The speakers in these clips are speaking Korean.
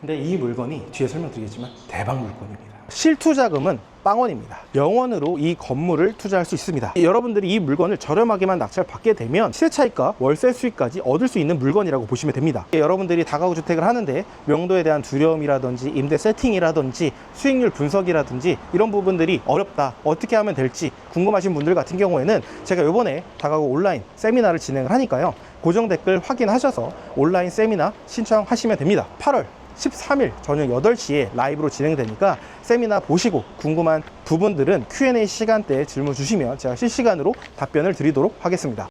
근데 이 물건이 뒤에 설명드리겠지만 대박 물건입니다. 실투자금은 빵원입니다. 영원으로 이 건물을 투자할 수 있습니다. 여러분들이 이 물건을 저렴하게만 낙찰 받게 되면 시세차익과 월세 수익까지 얻을 수 있는 물건이라고 보시면 됩니다. 여러분들이 다가구 주택을 하는데 명도에 대한 두려움이라든지 임대 세팅이라든지 수익률 분석이라든지 이런 부분들이 어렵다, 어떻게 하면 될지 궁금하신 분들 같은 경우에는 제가 이번에 다가구 온라인 세미나를 진행을 하니까요, 고정 댓글 확인하셔서 온라인 세미나 신청하시면 됩니다. 8월 13일 저녁 8시에 라이브로 진행되니까 세미나 보시고 궁금한 부분들은 Q&A 시간대에 질문 주시면 제가 실시간으로 답변을 드리도록 하겠습니다.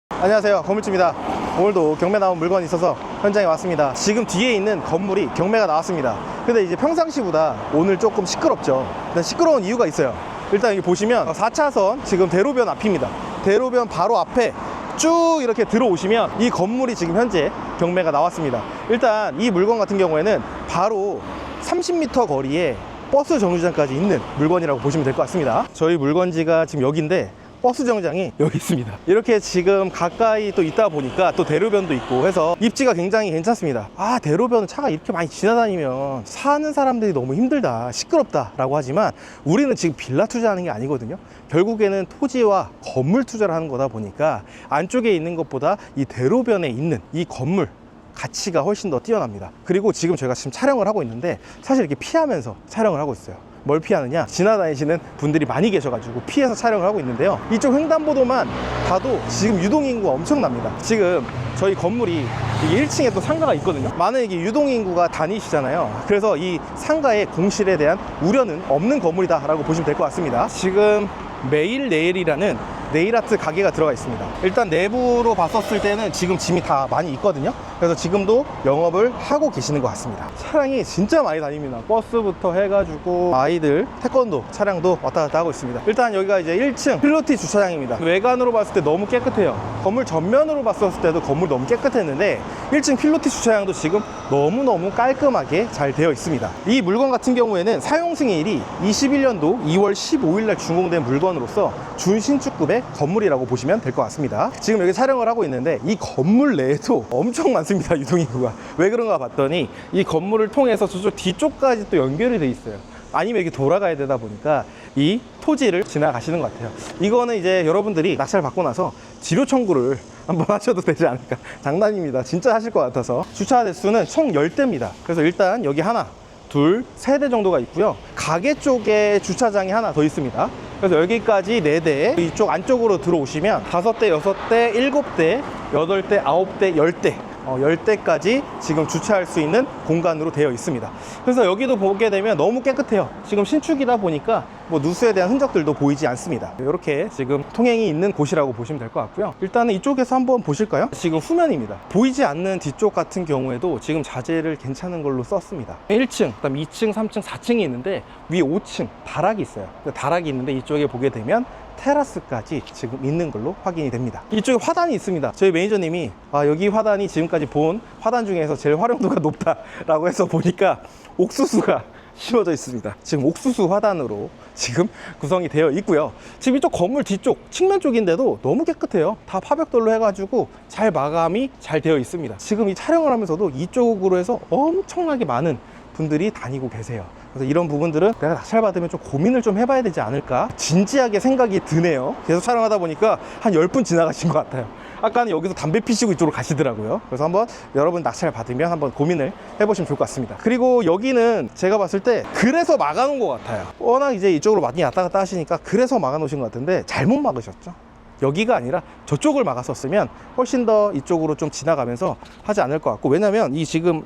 안녕하세요, 건물주입니다. 오늘도 경매 나온 물건이 있어서 현장에 왔습니다. 지금 뒤에 있는 건물이 경매가 나왔습니다. 근데 이제 평상시보다 오늘 조금 시끄럽죠. 일단 시끄러운 이유가 있어요. 일단 여기 보시면 4차선 지금 대로변 앞입니다. 대로변 바로 앞에 쭉 이렇게 들어오시면 이 건물이 지금 현재 경매가 나왔습니다. 일단 이 물건 같은 경우에는 바로 30m 거리에 버스 정류장까지 있는 물건이라고 보시면 될 것 같습니다. 저희 물건지가 지금 여기인데 버스 정류장이 여기 있습니다. 이렇게 지금 가까이 또 있다 보니까 또 대로변도 있고 해서 입지가 굉장히 괜찮습니다. 아, 대로변은 차가 이렇게 많이 지나다니면 사는 사람들이 너무 힘들다, 시끄럽다 라고 하지만 우리는 지금 빌라 투자하는 게 아니거든요. 결국에는 토지와 건물 투자를 하는 거다 보니까 안쪽에 있는 것보다 이 대로변에 있는 이 건물 가치가 훨씬 더 뛰어납니다. 그리고 지금 저희가 지금 촬영을 하고 있는데 사실 이렇게 피하면서 촬영을 하고 있어요. 뭘 피하느냐, 지나다니시는 분들이 많이 계셔가지고 피해서 촬영을 하고 있는데요, 이쪽 횡단보도만 봐도 지금 유동인구가 엄청납니다. 지금 저희 건물이 이게 1층에 또 상가가 있거든요. 많은 이게 유동인구가 다니시잖아요. 그래서 이 상가의 공실에 대한 우려는 없는 건물이다 라고 보시면 될 것 같습니다. 지금 매일 네일이라는 네일아트 가게가 들어가 있습니다. 일단 내부로 봤었을 때는 지금 짐이 다 많이 있거든요. 그래서 지금도 영업을 하고 계시는 것 같습니다. 차량이 진짜 많이 다닙니다. 버스부터 해가지고 아이들 태권도 차량도 왔다 갔다 하고 있습니다. 일단 여기가 이제 1층 필로티 주차장입니다. 외관으로 봤을 때 너무 깨끗해요. 건물 전면으로 봤었을 때도 건물 너무 깨끗했는데 1층 필로티 주차장도 지금 너무너무 깔끔하게 잘 되어 있습니다. 이 물건 같은 경우에는 사용 승인일이 21년도 2월 15일 날 준공된 물건으로서 준신축급의 건물이라고 보시면 될 것 같습니다. 지금 여기 촬영을 하고 있는데 이 건물 내에도 엄청 많습니다. 유동인구가. 왜 그런가 봤더니 이 건물을 통해서 저쪽 뒤쪽까지 또 연결이 돼 있어요. 아니면 이렇게 돌아가야 되다 보니까 이 토지를 지나가시는 것 같아요. 이거는 이제 여러분들이 낙찰 받고 나서 지료 청구를 한번 하셔도 되지 않을까. 장난입니다. 진짜 하실 것 같아서. 주차 대수는 총 10대입니다 그래서 일단 여기 하나, 둘, 3대 정도가 있고요. 가게 쪽에 주차장이 하나 더 있습니다. 그래서 여기까지 4대, 이쪽 안쪽으로 들어오시면 5대, 6대, 7대, 8대, 9대, 10대 10대까지 지금 주차할 수 있는 공간으로 되어 있습니다. 그래서 여기도 보게 되면 너무 깨끗해요. 지금 신축이다 보니까 뭐 누수에 대한 흔적들도 보이지 않습니다. 이렇게 지금 통행이 있는 곳이라고 보시면 될 것 같고요. 일단은 이쪽에서 한번 보실까요? 지금 후면입니다. 보이지 않는 뒤쪽 같은 경우에도 지금 자재를 괜찮은 걸로 썼습니다. 1층, 그다음 2층, 3층, 4층이 있는데 위에 5층 다락이 있어요. 다락이 있는데 이쪽에 보게 되면 테라스까지 지금 있는 걸로 확인이 됩니다. 이쪽에 화단이 있습니다. 저희 매니저님이 여기 화단이 지금까지 본 화단 중에서 제일 활용도가 높다라고 해서 보니까 옥수수가 심어져 있습니다. 지금 옥수수 화단으로 지금 구성이 되어 있고요. 지금 이쪽 건물 뒤쪽 측면 쪽인데도 너무 깨끗해요. 다 파벽돌로 해가지고 잘 마감이 잘 되어 있습니다. 지금 이 촬영을 하면서도 이쪽으로 해서 엄청나게 많은 분들이 다니고 계세요. 그래서 이런 부분들은 내가 낙찰 받으면 좀 고민을 좀 해봐야 되지 않을까, 진지하게 생각이 드네요. 계속 촬영하다 보니까 한 10분 지나가신 것 같아요. 아까는 여기서 담배 피시고 이쪽으로 가시더라고요. 그래서 한번 여러분 낙찰 받으면 한번 고민을 해보시면 좋을 것 같습니다. 그리고 여기는 제가 봤을 때 그래서 막아놓은 것 같아요. 워낙 이제 이쪽으로 많이 왔다 갔다 하시니까 그래서 막아놓으신 것 같은데 잘못 막으셨죠. 여기가 아니라 저쪽을 막았었으면 훨씬 더 이쪽으로 좀 지나가면서 하지 않을 것 같고, 왜냐면 이 지금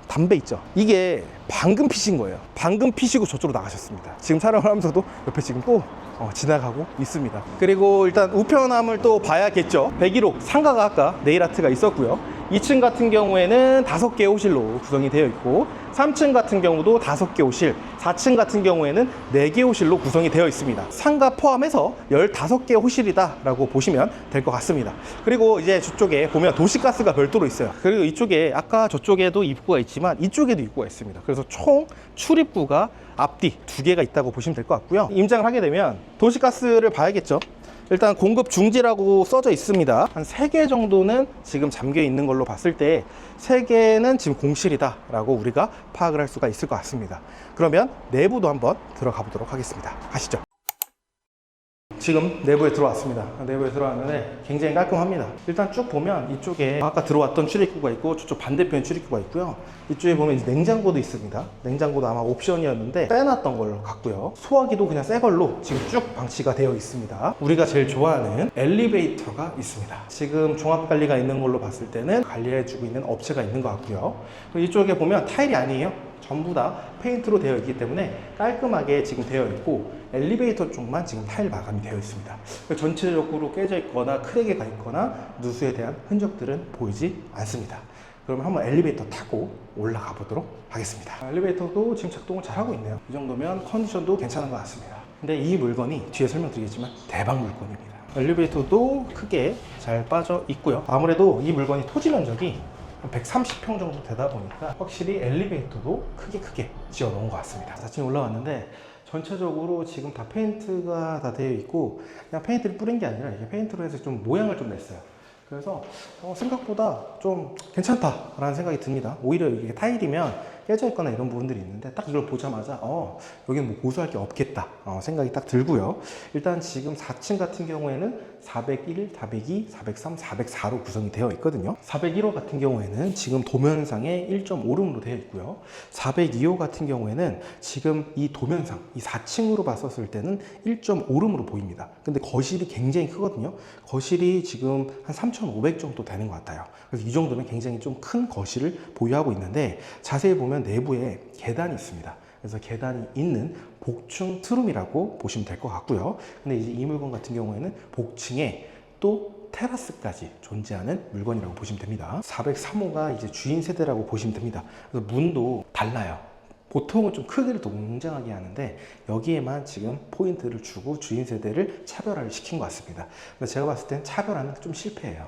담배 있죠, 이게 방금 피신 거예요. 방금 피시고 저쪽으로 나가셨습니다. 지금 촬영을 하면서도 옆에 지금 또 지나가고 있습니다. 그리고 일단 우편함을 또 봐야겠죠. 101호 상가가 아까 네일아트가 있었고요. 2층 같은 경우에는 5개 호실로 구성이 되어 있고, 3층 같은 경우도 5개 호실, 4층 같은 경우에는 4개 호실로 구성이 되어 있습니다. 상가 포함해서 15개 호실이다 라고 보시면 될 것 같습니다. 그리고 이제 저쪽에 보면 도시가스가 별도로 있어요. 그리고 이쪽에 아까 저쪽에도 입구가 있지만 이쪽에도 입구가 있습니다. 그래서 총 출입구가 앞뒤 2개가 있다고 보시면 될 것 같고요. 임장을 하게 되면 도시가스를 봐야겠죠. 일단 공급 중지라고 써져 있습니다. 한 3개 정도는 지금 잠겨 있는 걸로 봤을 때 3개는 지금 공실이다 라고 우리가 파악을 할 수가 있을 것 같습니다. 그러면 내부도 한번 들어가 보도록 하겠습니다. 가시죠. 지금 내부에 들어왔습니다. 내부에 들어왔는데 굉장히 깔끔합니다. 일단 쭉 보면 이쪽에 아까 들어왔던 출입구가 있고 저쪽 반대편 출입구가 있고요. 이쪽에 보면 이제 냉장고도 있습니다. 냉장고도 아마 옵션이었는데 빼놨던 걸로 같고요. 소화기도 그냥 새 걸로 지금 쭉 방치가 되어 있습니다. 우리가 제일 좋아하는 엘리베이터가 있습니다. 지금 종합관리가 있는 걸로 봤을 때는 관리해주고 있는 업체가 있는 것 같고요. 이쪽에 보면 타일이 아니에요. 전부 다 페인트로 되어 있기 때문에 깔끔하게 지금 되어 있고 엘리베이터 쪽만 지금 타일 마감이 되어 있습니다. 전체적으로 깨져 있거나 크랙이 가 있거나 누수에 대한 흔적들은 보이지 않습니다. 그럼 한번 엘리베이터 타고 올라가 보도록 하겠습니다. 엘리베이터도 지금 작동을 잘하고 있네요. 이 정도면 컨디션도 괜찮은 것 같습니다. 근데 이 물건이 뒤에 설명드리겠지만 대박 물건입니다. 엘리베이터도 크게 잘 빠져 있고요. 아무래도 이 물건이 토지 면적이 130평 정도 되다 보니까 확실히 엘리베이터도 크게 지어 놓은 것 같습니다. 4층에 올라왔는데 전체적으로 지금 다 페인트가 다 되어 있고 그냥 페인트를 뿌린 게 아니라 이게 페인트로 해서 좀 모양을 좀 냈어요. 그래서 생각보다 좀 괜찮다라는 생각이 듭니다. 오히려 이게 타일이면 깨져 있거나 이런 부분들이 있는데 딱 이걸 보자마자 여기는 뭐 고수할 게 없겠다 생각이 딱 들고요. 일단 지금 4층 같은 경우에는 401, 402, 403, 404로 구성이 되어 있거든요. 401호 같은 경우에는 지금 도면상에 1.5룸으로 되어 있고요. 402호 같은 경우에는 지금 이 도면상 이 4층으로 봤었을 때는 1.5룸으로 보입니다. 근데 거실이 굉장히 크거든요. 거실이 지금 한 3,500 정도 되는 것 같아요. 그래서 이 정도면 굉장히 좀 큰 거실을 보유하고 있는데 자세히 보면 내부에 계단이 있습니다. 그래서 계단이 있는 복층 트룸이라고 보시면 될 것 같고요. 근데 이제 이 물건 같은 경우에는 복층에 또 테라스까지 존재하는 물건이라고 보시면 됩니다. 403호가 이제 주인 세대라고 보시면 됩니다. 그래서 문도 달라요. 보통은 좀 크기를 더 웅장하게 하는데 여기에만 지금 포인트를 주고 주인 세대를 차별화를 시킨 것 같습니다. 그래서 제가 봤을 땐 차별화는 좀 실패해요.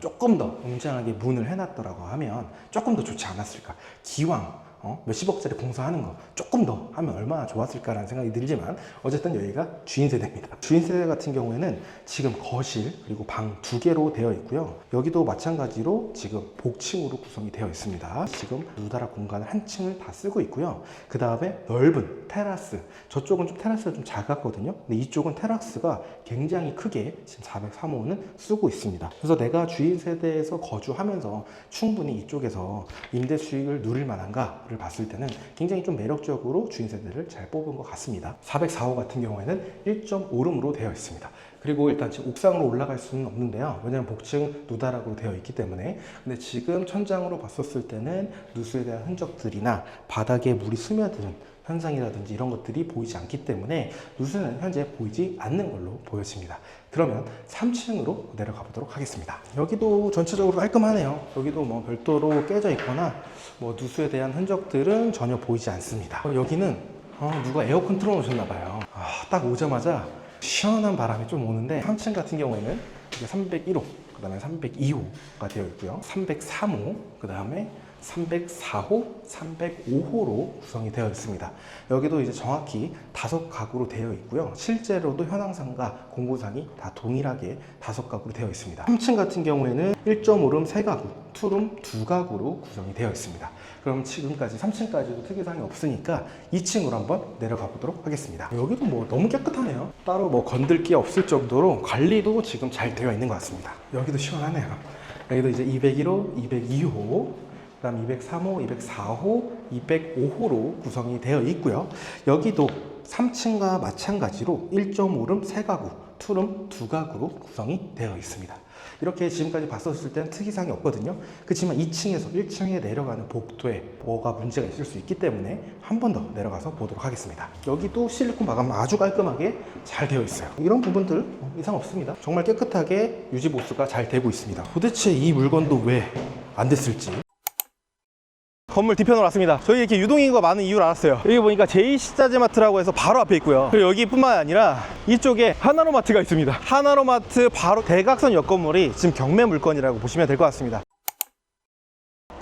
조금 더 웅장하게 문을 해놨더라고 하면 조금 더 좋지 않았을까. 기왕 몇십억짜리 공사하는 거 조금 더 하면 얼마나 좋았을까라는 생각이 들지만 어쨌든 여기가 주인 세대입니다. 주인 세대 같은 경우에는 지금 거실 그리고 방 2개로 되어 있고요. 여기도 마찬가지로 지금 복층으로 구성이 되어 있습니다. 지금 누다락 공간을 한 층을 다 쓰고 있고요. 그 다음에 넓은 테라스, 저쪽은 좀 테라스가 좀 작았거든요. 근데 이쪽은 테라스가 굉장히 크게 지금 403호는 쓰고 있습니다. 그래서 내가 주인 세대에서 거주하면서 충분히 이쪽에서 임대 수익을 누릴 만한가 봤을 때는 굉장히 좀 매력적으로 주인 세대를 잘 뽑은 것 같습니다. 404호 같은 경우에는 1.5룸으로 되어 있습니다. 그리고 일단 지금 옥상으로 올라갈 수는 없는데요. 왜냐하면 복층 누다락으로 되어 있기 때문에. 근데 지금 천장으로 봤었을 때는 누수에 대한 흔적들이나 바닥에 물이 스며드는 현상이라든지 이런 것들이 보이지 않기 때문에 누수는 현재 보이지 않는 걸로 보여집니다. 그러면 3층으로 내려가 보도록 하겠습니다. 여기도 전체적으로 깔끔하네요. 여기도 뭐 별도로 깨져 있거나 뭐 누수에 대한 흔적들은 전혀 보이지 않습니다. 여기는 누가 에어컨 틀어 놓으셨나 봐요. 딱 오자마자 시원한 바람이 좀 오는데 3층 같은 경우에는 이게 301호, 그 다음에 302호가 되어 있고요. 303호, 그 다음에 304호, 305호로 구성이 되어 있습니다. 여기도 이제 정확히 5가구로 되어 있고요. 실제로도 현황상과 공고상이 다 동일하게 5가구로 되어 있습니다. 3층 같은 경우에는 1.5룸 3가구, 2룸 2가구로 구성이 되어 있습니다. 그럼 지금까지 3층까지도 특이사항이 없으니까 2층으로 한번 내려가 보도록 하겠습니다. 여기도 뭐 너무 깨끗하네요. 따로 뭐 건들 게 없을 정도로 관리도 지금 잘 되어 있는 것 같습니다. 여기도 시원하네요. 여기도 이제 201호, 202호, 그 다음 203호, 204호, 205호로 구성이 되어 있고요. 여기도 3층과 마찬가지로 1.5룸 3가구, 2룸 2가구로 구성이 되어 있습니다. 이렇게 지금까지 봤었을 때는 특이사항이 없거든요. 그렇지만 2층에서 1층에 내려가는 복도에 뭐가 문제가 있을 수 있기 때문에 한 번 더 내려가서 보도록 하겠습니다. 여기도 실리콘 마감 아주 깔끔하게 잘 되어 있어요. 이런 부분들 이상 없습니다. 정말 깨끗하게 유지 보수가 잘 되고 있습니다. 도대체 이 물건도 왜 안 됐을지. 건물 뒤편으로 왔습니다. 저희 이렇게 유동인구가 많은 이유를 알았어요. 여기 보니까 제2식자재마트라고 해서 바로 앞에 있고요. 그리고 여기뿐만 아니라 이쪽에 하나로마트가 있습니다. 하나로마트 바로 대각선 옆 건물이 지금 경매 물건이라고 보시면 될 것 같습니다.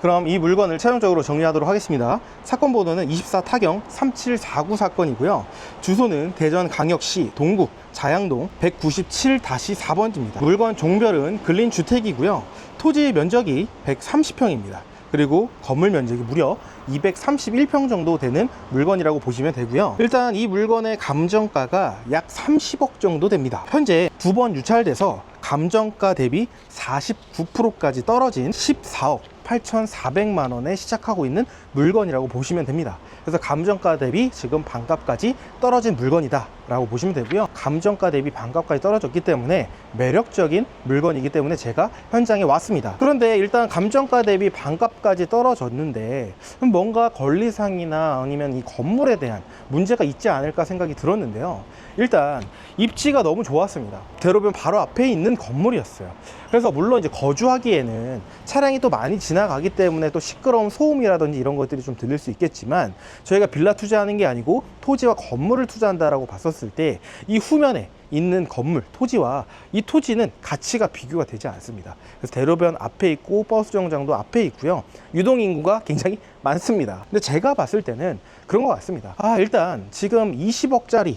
그럼 이 물건을 최종적으로 정리하도록 하겠습니다. 사건 번호는 24 타경 3749 사건이고요. 주소는 대전광역시 동구 자양동 197-4번지입니다. 물건 종별은 근린주택이고요. 토지 면적이 130평입니다. 그리고 건물 면적이 무려 231평 정도 되는 물건이라고 보시면 되고요. 일단 이 물건의 감정가가 약 30억 정도 됩니다. 현재 2번 유찰돼서 감정가 대비 49%까지 떨어진 14억 8,400만 원에 시작하고 있는 물건이라고 보시면 됩니다. 그래서 감정가 대비 지금 반값까지 떨어진 물건이다 라고 보시면 되고요. 감정가 대비 반값까지 떨어졌기 때문에 매력적인 물건이기 때문에 제가 현장에 왔습니다. 그런데 일단 감정가 대비 반값까지 떨어졌는데 뭔가 권리상이나 아니면 이 건물에 대한 문제가 있지 않을까 생각이 들었는데요. 일단 입지가 너무 좋았습니다. 대로변 바로 앞에 있는 건물이었어요. 그래서 물론 이제 거주하기에는 차량이 또 많이 지나가기 때문에 또 시끄러운 소음이라든지 이런 것들이 좀 들릴 수 있겠지만, 저희가 빌라 투자하는 게 아니고 토지와 건물을 투자한다라고 봤었을 때 이 후면에 있는 건물, 토지와 이 토지는 가치가 비교가 되지 않습니다. 그래서 대로변 앞에 있고 버스 정장도 앞에 있고요. 유동인구가 굉장히 많습니다. 근데 제가 봤을 때는 그런 것 같습니다. 일단 지금 20억짜리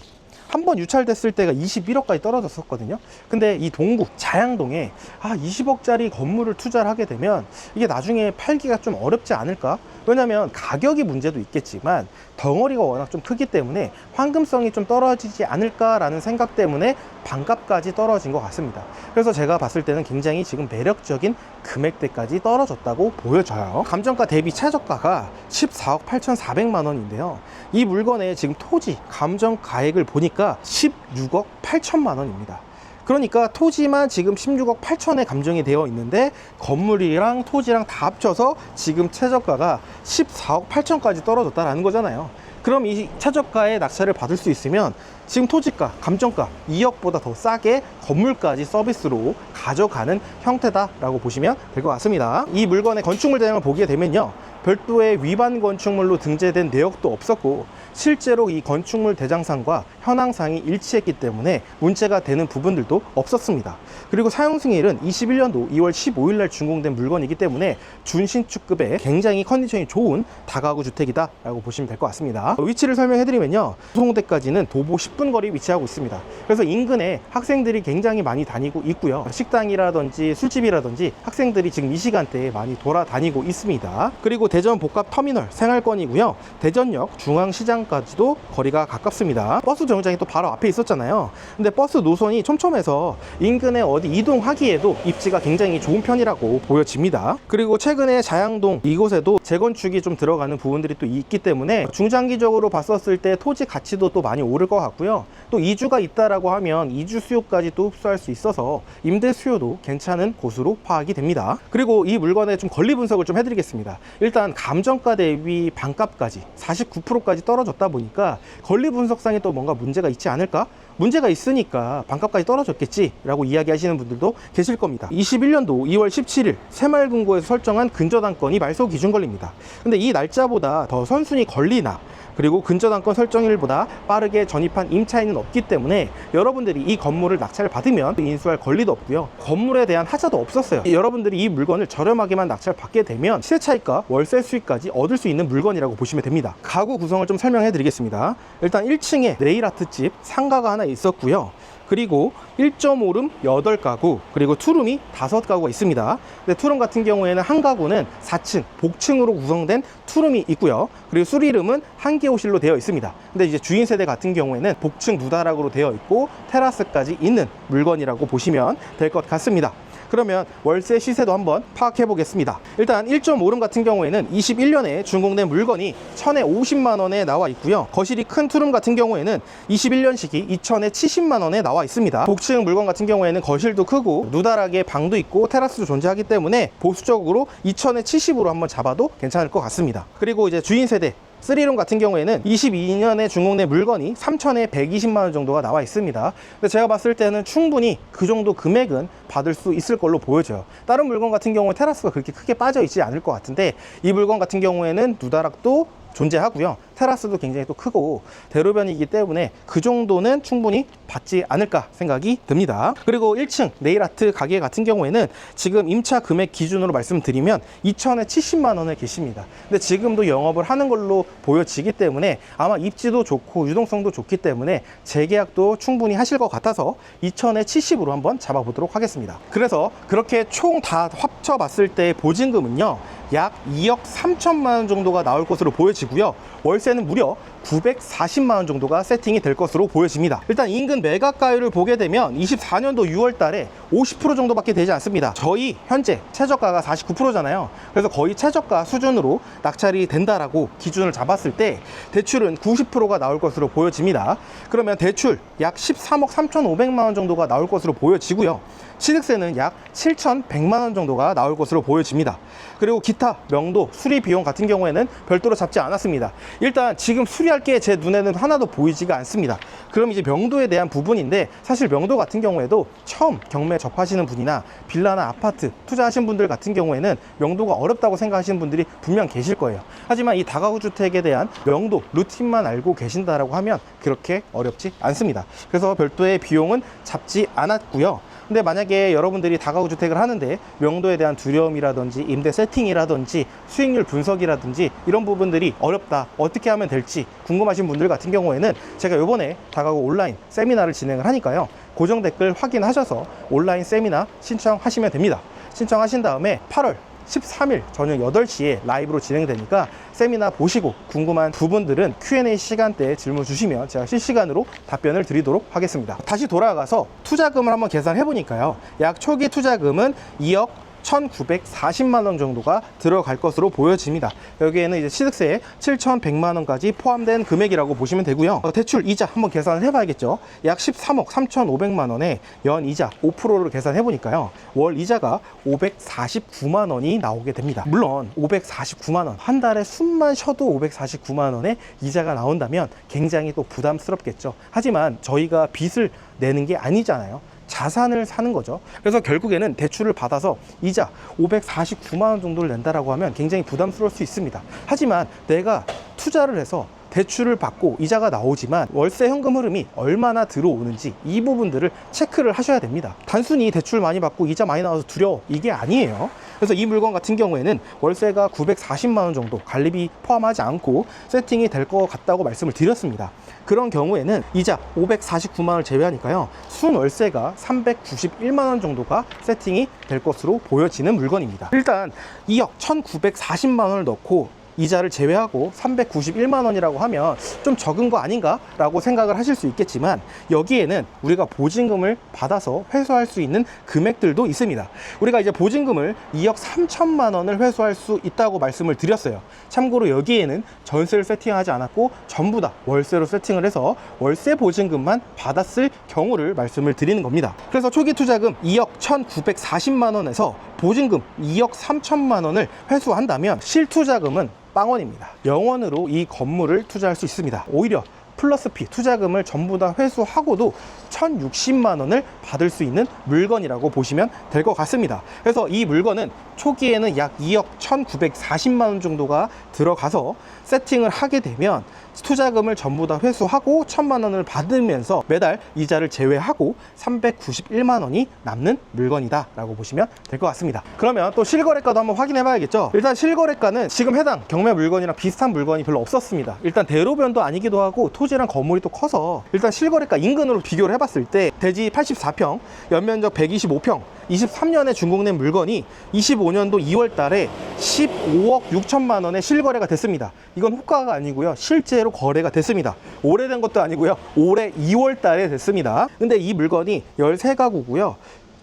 한 번 유찰됐을 때가 21억까지 떨어졌었거든요. 근데 이 동구 자양동에 20억짜리 건물을 투자를 하게 되면 이게 나중에 팔기가 좀 어렵지 않을까? 왜냐면 가격이 문제도 있겠지만 덩어리가 워낙 좀 크기 때문에 황금성이 좀 떨어지지 않을까라는 생각 때문에 반값까지 떨어진 것 같습니다. 그래서 제가 봤을 때는 굉장히 지금 매력적인 금액대까지 떨어졌다고 보여져요. 감정가 대비 최저가가 14억 8,400만 원인데요. 이 물건의 지금 토지 감정가액을 보니까 16억 8천만 원입니다. 그러니까 토지만 지금 16억 8천에 감정이 되어 있는데 건물이랑 토지랑 다 합쳐서 지금 최저가가 14억 8천까지 떨어졌다라는 거잖아요. 그럼 이 최저가의 낙찰을 받을 수 있으면 지금 토지가, 감정가 2억보다 더 싸게 건물까지 서비스로 가져가는 형태다라고 보시면 될 것 같습니다. 이 물건의 건축물 대장을 보게 되면요, 별도의 위반 건축물로 등재된 내역도 없었고 실제로 이 건축물 대장상과 현황상이 일치했기 때문에 문제가 되는 부분들도 없었습니다. 그리고 사용 승일은 21년도 2월 15일 날 준공된 물건이기 때문에 준신축급의 굉장히 컨디션이 좋은 다가구 주택이다 라고 보시면 될 것 같습니다. 위치를 설명해 드리면요, 소송대까지는 도보 10분 거리 위치하고 있습니다. 그래서 인근에 학생들이 굉장히 많이 다니고 있고요. 식당이라든지 술집이라든지 학생들이 지금 이 시간대에 많이 돌아다니고 있습니다. 그리고 대전 복합터미널 생활권이고요. 대전역 중앙시장까지도 거리가 가깝습니다. 버스 정류장이 또 바로 앞에 있었잖아요. 근데 버스 노선이 촘촘해서 인근에 어디 이동하기에도 입지가 굉장히 좋은 편이라고 보여집니다. 그리고 최근에 자양동 이곳에도 재건축이 좀 들어가는 부분들이 또 있기 때문에 중장기적으로 봤었을 때 토지 가치도 또 많이 오를 것 같고요. 또 이주가 있다라고 하면 이주 수요까지 또 흡수할 수 있어서 임대 수요도 괜찮은 곳으로 파악이 됩니다. 그리고 이 물건의 좀 권리 분석을 좀 해드리겠습니다. 일단 감정가 대비 반값까지 49%까지 떨어졌다 보니까 권리 분석상에 또 뭔가 문제가 있지 않을까? 문제가 있으니까 반값까지 떨어졌겠지 라고 이야기하시는 분들도 계실 겁니다. 21년도 2월 17일 새마을금고에서 설정한 근저당권이 말소 기준권리입니다. 근데 이 날짜보다 더 선순위 권리나 그리고 근저당권 설정일보다 빠르게 전입한 임차인은 없기 때문에 여러분들이 이 건물을 낙찰을 받으면 인수할 권리도 없고요. 건물에 대한 하자도 없었어요. 여러분들이 이 물건을 저렴하게만 낙찰을 받게 되면 시세 차익과 월세 수익까지 얻을 수 있는 물건이라고 보시면 됩니다. 가구 구성을 좀 설명해 드리겠습니다. 일단 1층에 네일아트집 상가가 하나 있었고요. 그리고 1.5룸 8가구, 그리고 투룸이 5가구가 있습니다. 근데 투룸 같은 경우에는 한 가구는 4층, 복층으로 구성된 투룸이 있고요. 그리고 수리룸은 한 개 호실로 되어 있습니다. 근데 이제 주인 세대 같은 경우에는 복층 무다락으로 되어 있고 테라스까지 있는 물건이라고 보시면 될 것 같습니다. 그러면 월세 시세도 한번 파악해 보겠습니다. 일단 1.5룸 같은 경우에는 21년에 준공된 물건이 1,000에 50만 원에 나와 있고요. 거실이 큰 투룸 같은 경우에는 21년식이 2,000에 70만 원에 나와 있습니다. 복층 물건 같은 경우에는 거실도 크고 누다락에 방도 있고 테라스도 존재하기 때문에 보수적으로 2,000에 70으로 한번 잡아도 괜찮을 것 같습니다. 그리고 이제 주인 세대 3룸 같은 경우에는 22년에 준공된 물건이 3,000에 120만 원 정도가 나와 있습니다. 근데 제가 봤을 때는 충분히 그 정도 금액은 받을 수 있을 걸로 보여져요. 다른 물건 같은 경우에 테라스가 그렇게 크게 빠져 있지 않을 것 같은데 이 물건 같은 경우에는 누다락도 존재하고요. 테라스도 굉장히 또 크고 대로변이기 때문에 그 정도는 충분히 받지 않을까 생각이 듭니다. 그리고 1층 네일아트 가게 같은 경우에는 지금 임차 금액 기준으로 말씀드리면 2천에 70만 원에 계십니다. 근데 지금도 영업을 하는 걸로 보여지기 때문에 아마 입지도 좋고 유동성도 좋기 때문에 재계약도 충분히 하실 것 같아서 2천에 70으로 한번 잡아보도록 하겠습니다. 그래서 그렇게 총 다 합쳐봤을 때 보증금은요, 약 2억 3천만 원 정도가 나올 것으로 보여지고요. 월세는 무려 940만 원 정도가 세팅이 될 것으로 보여집니다. 일단 인근 매각가율을 보게 되면 24년도 6월 달에 50% 정도밖에 되지 않습니다. 저희 현재 최저가가 49%잖아요. 그래서 거의 최저가 수준으로 낙찰이 된다라고 기준을 잡았을 때 대출은 90%가 나올 것으로 보여집니다. 그러면 대출 약 13억 3,500만 원 정도가 나올 것으로 보여지고요. 취득세는 약 7,100만 원 정도가 나올 것으로 보여집니다. 그리고 기타 명도 수리 비용 같은 경우에는 별도로 잡지 않았습니다. 일단 지금 수리할 게 제 눈에는 하나도 보이지가 않습니다. 그럼 이제 명도에 대한 부분인데, 사실 명도 같은 경우에도 처음 경매 접하시는 분이나 빌라나 아파트 투자하신 분들 같은 경우에는 명도가 어렵다고 생각하시는 분들이 분명 계실 거예요. 하지만 이 다가구 주택에 대한 명도 루틴만 알고 계신다라고 하면 그렇게 어렵지 않습니다. 그래서 별도의 비용은 잡지 않았고요. 근데 만약에 여러분들이 다가구 주택을 하는데 명도에 대한 두려움이라든지 임대 세팅이라든지 수익률 분석이라든지 이런 부분들이 어렵다, 어떻게 하면 될지 궁금하신 분들 같은 경우에는 제가 요번에 다가구 온라인 세미나를 진행을 하니까요, 고정 댓글 확인하셔서 온라인 세미나 신청하시면 됩니다. 신청하신 다음에 8월 13일 저녁 8시에 라이브로 진행되니까 세미나 보시고 궁금한 부분들은 Q&A 시간대에 질문 주시면 제가 실시간으로 답변을 드리도록 하겠습니다. 다시 돌아가서 투자금을 한번 계산해 보니까요, 약 초기 투자금은 2억 1,940만 원 정도가 들어갈 것으로 보여집니다. 여기에는 이제 취득세 7,100만 원까지 포함된 금액이라고 보시면 되고요. 대출 이자 한번 계산을 해봐야겠죠. 약 13억 3,500만 원에 연 이자 5%를 계산해 보니까요, 월 이자가 549만 원이 나오게 됩니다. 물론 549만 원, 한 달에 숨만 쉬어도 549만 원의 이자가 나온다면 굉장히 또 부담스럽겠죠. 하지만 저희가 빚을 내는 게 아니잖아요. 자산을 사는 거죠. 그래서 결국에는 대출을 받아서 이자 549만 원 정도를 낸다라고 하면 굉장히 부담스러울 수 있습니다. 하지만 내가 투자를 해서 대출을 받고 이자가 나오지만 월세 현금 흐름이 얼마나 들어오는지 이 부분들을 체크를 하셔야 됩니다. 단순히 대출 많이 받고 이자 많이 나와서 두려워, 이게 아니에요. 그래서 이 물건 같은 경우에는 월세가 940만 원 정도 관리비 포함하지 않고 세팅이 될 것 같다고 말씀을 드렸습니다. 그런 경우에는 이자 549만 원을 제외하니까요, 순월세가 391만 원 정도가 세팅이 될 것으로 보여지는 물건입니다. 일단 2억 1,940만 원을 넣고 이자를 제외하고 391만 원이라고 하면 좀 적은 거 아닌가 라고 생각을 하실 수 있겠지만, 여기에는 우리가 보증금을 받아서 회수할 수 있는 금액들도 있습니다. 우리가 이제 보증금을 2억 3천만 원을 회수할 수 있다고 말씀을 드렸어요. 참고로 여기에는 전세를 세팅하지 않았고 전부 다 월세로 세팅을 해서 월세 보증금만 받았을 경우를 말씀을 드리는 겁니다. 그래서 초기 투자금 2억 1,940만 원에서 보증금 2억 3천만 원을 회수한다면 실투자금은 빵원입니다. 영원으로 이 건물을 투자할 수 있습니다. 오히려 플러스 피 투자금을 전부 다 회수하고도 1,060만 원을 받을 수 있는 물건이라고 보시면 될 것 같습니다. 그래서 이 물건은 초기에는 약 2억 1,940만 원 정도가 들어가서 세팅을 하게 되면 투자금을 전부 다 회수하고 1,000만 원을 받으면서 매달 이자를 제외하고 391만 원이 남는 물건이다 라고 보시면 될 것 같습니다. 그러면 또 실거래가도 한번 확인해 봐야겠죠. 일단 실거래가는 지금 해당 경매 물건이랑 비슷한 물건이 별로 없었습니다. 일단 대로변도 아니기도 하고 토지랑 건물이 또 커서 일단 실거래가 인근으로 비교를 해봤을 때 대지 84평, 연면적 125평, 23년에 준공된 물건이 25년도 2월 달에 15억 6천만 원에 실거래가 됐습니다. 이건 호가가 아니고요, 실제로 거래가 됐습니다. 오래된 것도 아니고요, 올해 2월 달에 됐습니다. 근데 이 물건이 13가구고요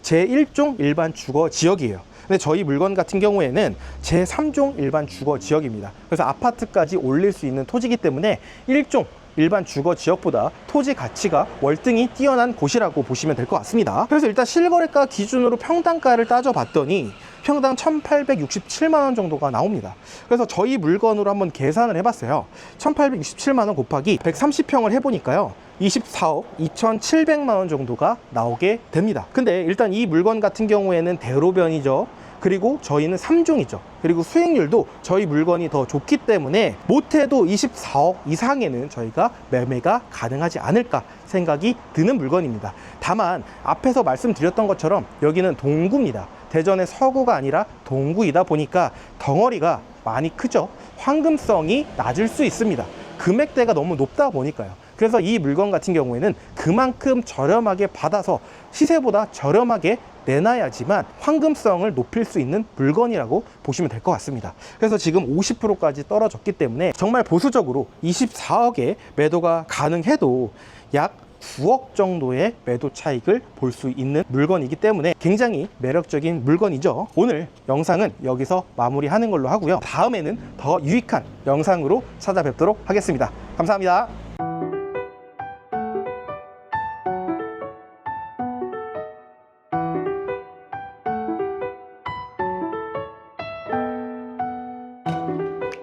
제1종 일반 주거 지역이에요. 근데 저희 물건 같은 경우에는 제3종 일반 주거 지역입니다. 그래서 아파트까지 올릴 수 있는 토지이기 때문에 1종 일반 주거 지역보다 토지 가치가 월등히 뛰어난 곳이라고 보시면 될 것 같습니다. 그래서 일단 실거래가 기준으로 평당가를 따져봤더니 평당 1,867만 원 정도가 나옵니다. 그래서 저희 물건으로 한번 계산을 해봤어요. 1,867만 원 곱하기 130평을 해보니까요, 24억 2,700만 원 정도가 나오게 됩니다. 근데 일단 이 물건 같은 경우에는 대로변이죠. 그리고 저희는 3종이죠. 그리고 수익률도 저희 물건이 더 좋기 때문에 못해도 24억 이상에는 저희가 매매가 가능하지 않을까 생각이 드는 물건입니다. 다만 앞에서 말씀드렸던 것처럼 여기는 동구입니다. 대전의 서구가 아니라 동구이다 보니까 덩어리가 많이 크죠. 황금성이 낮을 수 있습니다. 금액대가 너무 높다 보니까요. 그래서 이 물건 같은 경우에는 그만큼 저렴하게 받아서 시세보다 저렴하게 내놔야지만 황금성을 높일 수 있는 물건이라고 보시면 될 것 같습니다. 그래서 지금 50%까지 떨어졌기 때문에 정말 보수적으로 24억에 매도가 가능해도 약 9억 정도의 매도 차익을 볼 수 있는 물건이기 때문에 굉장히 매력적인 물건이죠. 오늘 영상은 여기서 마무리하는 걸로 하고요. 다음에는 더 유익한 영상으로 찾아뵙도록 하겠습니다. 감사합니다.